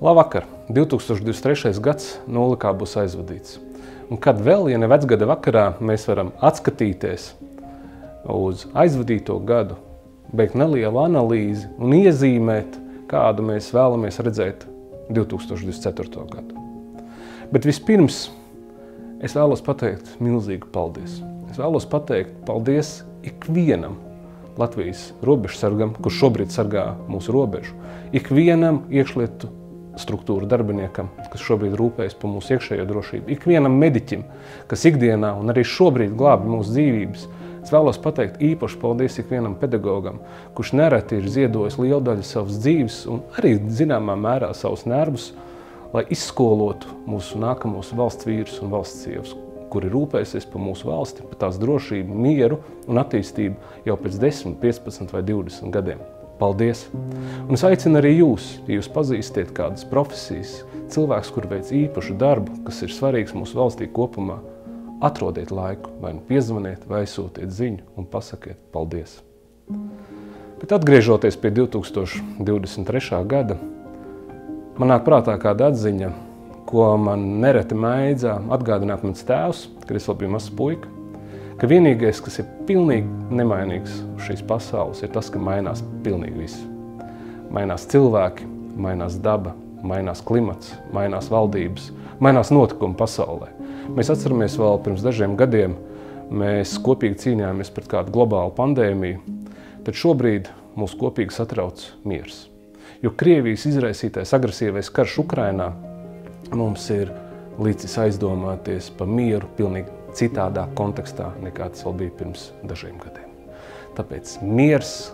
Labvakar! 2023. gads nolikā būs aizvadīts. Un kad vēl, ja ne vecgada vakarā, mēs varam atskatīties uz aizvadīto gadu, beigt nelielu analīzi un iezīmēt, kādu mēs vēlamies redzēt 2024. gadu. Bet vispirms es vēlos pateikt milzīgu paldies. Es vēlos pateikt paldies ikvienam Latvijas robežsargam, kurš šobrīd sargā mūsu robežu, ikvienam iekšlietu struktūru darbiniekam, kas šobrīd rūpējas par mūsu iekšējo drošību, ikvienam mediķim, kas ikdienā un arī šobrīd glābi mūsu dzīvības. Es vēlos pateikt īpaši paldies ikvienam pedagogam, kurš nereti ir ziedojis lielu daļu savas dzīves un arī zināmā mērā savus nervus, lai izskolotu mūsu nākamos valsts vīrus un valsts sievas, kuri rūpēsies par mūsu valsti, par tās drošību, mieru un attīstību jau pēc 10, 15 vai 20 gadiem. Paldies! Un es aicinu arī jūs, ja jūs pazīstiet kādas profesijas, cilvēks, kur veic īpašu darbu, kas ir svarīgs mūsu valstī kopumā, atrodiet laiku, vai nu piezvaniet, vai aizsūtiet ziņu un pasakiet paldies. Bet atgriežoties pie 2023. gada, man nāk prātā kāda atziņa, ko man nereti mēdza atgādināt mans tēvs, kad es vēl biju mazs puika, ka vienīgais, kas ir pilnīgi nemainīgs uz šīs pasaules, ir tas, ka mainās pilnīgi viss. Mainās cilvēki, mainās daba, mainās klimats, mainās valdības, mainās notikumi pasaulē. Mēs atceramies vēl pirms dažiem gadiem, mēs kopīgi cīnījāmies pret kādu globālu pandēmiju, tad šobrīd mūs kopīgi satrauc miers. Jo Krievijas izraisītais agresīvais karš Ukrainā mums ir licis aizdomāties par mieru pilnīgi citādā kontekstā, nekā tas vēl bija pirms dažiem gadiem. Tāpēc miers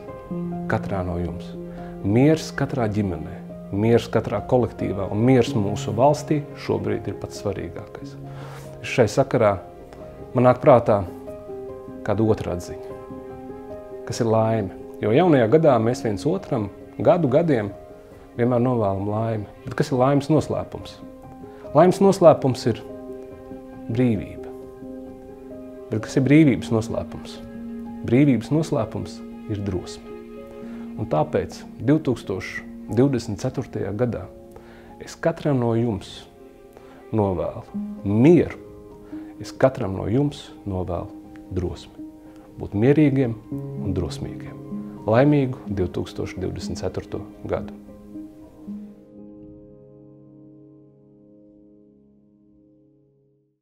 katrā no jums, miers katrā ģimenē, miers katrā kolektīvā un miers mūsu valstī šobrīd ir pats svarīgākais. Šai sakarā man nāk prātā kāda otra atziņa, kas ir laime. Jo jaunajā gadā mēs viens otram gadiem vienmēr novēlam laimi. Bet kas ir laimes noslēpums? Laimes noslēpums ir brīvība. Bet kas ir brīvības noslēpums? Brīvības noslēpums ir drosme. Un tāpēc 2024. gadā es katram no jums novēlu mieru, es katram no jums novēlu drosmi. Būt mierīgiem un drosmīgiem. Laimīgu 2024. gadu!